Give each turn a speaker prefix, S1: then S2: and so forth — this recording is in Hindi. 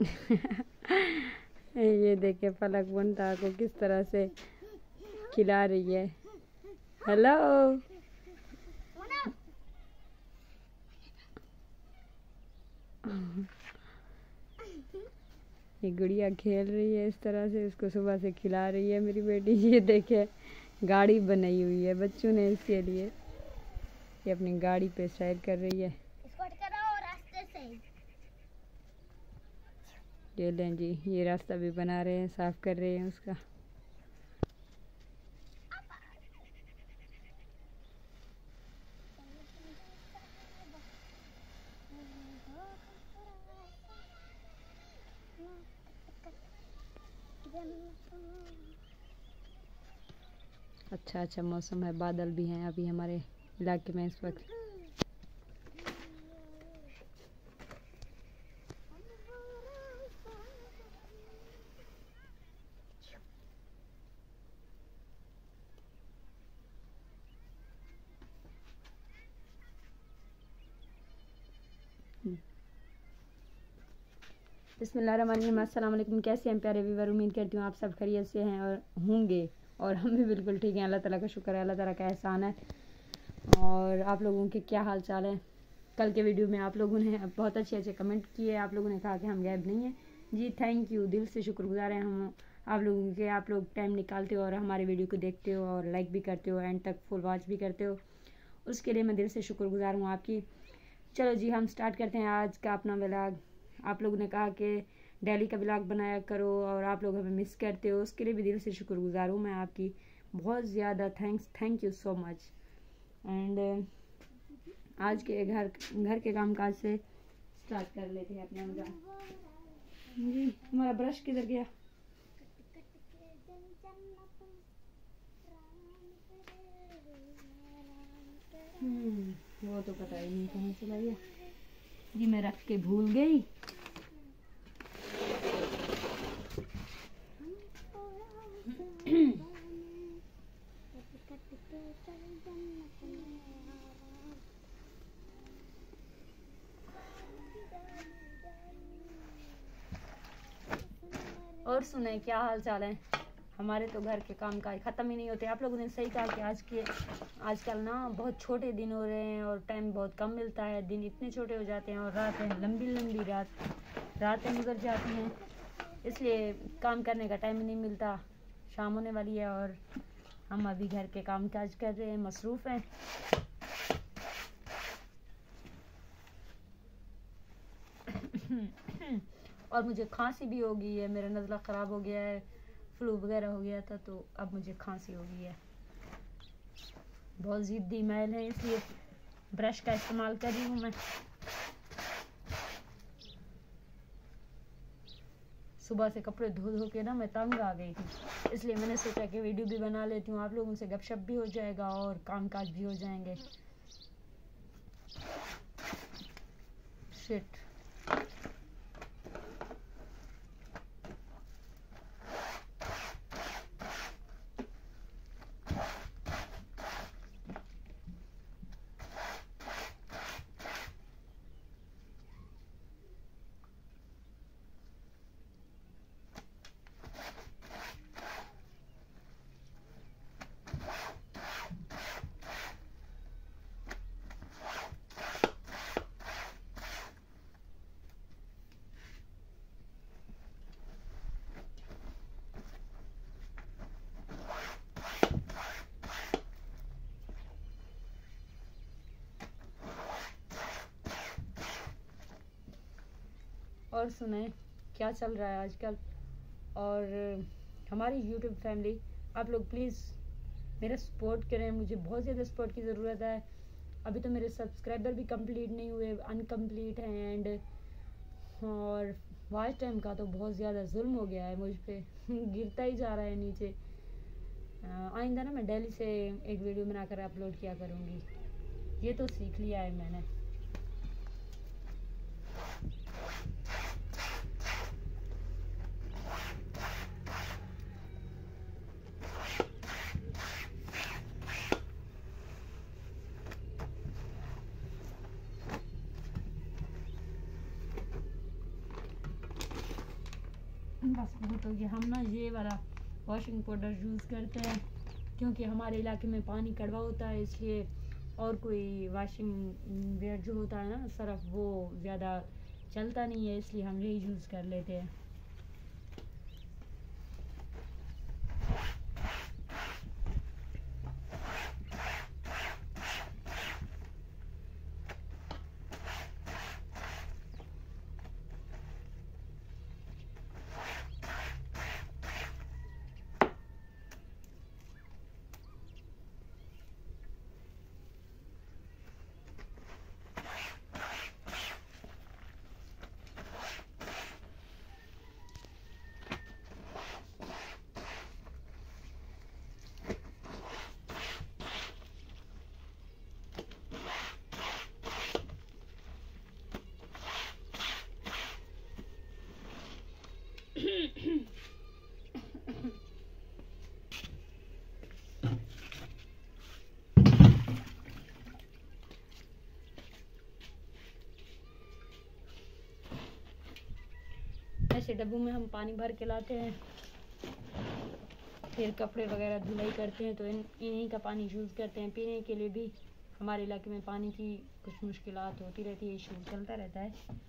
S1: ये देखे पलक बुनता को किस तरह से खिला रही है। हेलो ये गुड़िया खेल रही है इस तरह से, उसको सुबह से खिला रही है मेरी बेटी। ये देखे गाड़ी बनाई हुई है बच्चों ने इसके लिए, ये अपनी गाड़ी पे सैर कर रही है। ये लें जी, ये रास्ता भी बना रहे हैं, साफ कर रहे हैं उसका। अच्छा मौसम है, बादल भी हैं अभी हमारे इलाके में इस वक्त। बिस्मिल्लाहिर्रहमानिर्रहीम, अस्सलाम वालेकुम। कैसे हैं प्यारे व्यूअर? उम्मीद करती हूँ आप सब खैरियत से हैं और होंगे, और हम भी बिल्कुल ठीक हैं। अल्लाह ताला का शुक्र है, अल्लाह ताला का एहसान है। और आप लोगों के क्या हाल चाल है? कल के वीडियो में आप लोगों ने बहुत अच्छे कमेंट किए। आप लोगों ने कहा कि हम गायब नहीं हैं। जी थैंक यू, दिल से शुक्रगुजार हैं हम आप लोगों के। आप लोग टाइम निकालते हो और हमारे वीडियो को देखते हो और लाइक भी करते हो, एंड तक फुल वॉच भी करते हो, उसके लिए मैं दिल से शुक्रगुजार हूँ आपकी। चलो जी, हम स्टार्ट करते हैं आज का अपना व्लॉग। आप लोगों ने कहा कि डेली का व्लॉग बनाया करो और आप लोग हमें मिस करते हो, उसके लिए भी दिल से शुक्रगुजार हूँ मैं आपकी, बहुत ज़्यादा thank you so much. And आज के घर के काम काज से स्टार्ट कर लेते हैं अपना मजा। जी हमारा ब्रश किधर गया? वो तो पता ही नहीं कहाँ चला गया जी, मैं रख के भूल गई। और सुने क्या हाल चाल है? हमारे तो घर के काम काज ख़त्म ही नहीं होते। आप लोगों ने सही कहा कि आजकल ना बहुत छोटे दिन हो रहे हैं और टाइम बहुत कम मिलता है। दिन इतने छोटे हो जाते हैं और रातें लंबी रातें गुजर जाती हैं, इसलिए काम करने का टाइम नहीं मिलता। शाम होने वाली है और हम अभी घर के काम काज कर रहे हैं, मसरूफ़ हैं। और मुझे खांसी भी हो गई है, मेरा नज़ला ख़राब हो गया है, फ्लू वगैरह हो गया था, तो अब मुझे खांसी हो गई है। बहुत ज़िद्दी मैल है, इसलिए ब्रश का इस्तेमाल कर रही हूँ मैं। सुबह से कपड़े धो के ना मैं तंग आ गई थी, इसलिए मैंने सोचा कि वीडियो भी बना लेती हूँ, आप लोगों से गपशप भी हो जाएगा और काम काज भी हो जाएंगे। शिट, और सुने क्या चल रहा है आजकल। और हमारी यूट्यूब फैमिली, आप लोग प्लीज़ मेरा सपोर्ट करें, मुझे बहुत ज़्यादा सपोर्ट की ज़रूरत है। अभी तो मेरे सब्सक्राइबर भी कंप्लीट नहीं हुए, अनकम्प्लीट हैं, एंड और वॉच टाइम का तो बहुत ज़्यादा जुल्म हो गया है मुझ पे गिरता ही जा रहा है नीचे। आइंदा ना मैं डेली से एक वीडियो बनाकर अपलोड किया करूँगी, ये तो सीख लिया है मैंने। बस बहुत हो गया। हम ना ये वाला वॉशिंग पाउडर यूज़ करते हैं क्योंकि हमारे इलाके में पानी कड़वा होता है, इसलिए और कोई वॉशिंग वेयर जो होता है ना सर्फ वो ज़्यादा चलता नहीं है, इसलिए हम यही यूज़ कर लेते हैं। ऐसे डब्बों में हम पानी भर के लाते हैं, फिर कपड़े वगैरह धुलाई करते हैं तो इन्हीं का पानी यूज़ करते हैं। पीने के लिए भी हमारे इलाके में पानी की कुछ मुश्किलात होती रहती है, इशू चलता रहता है।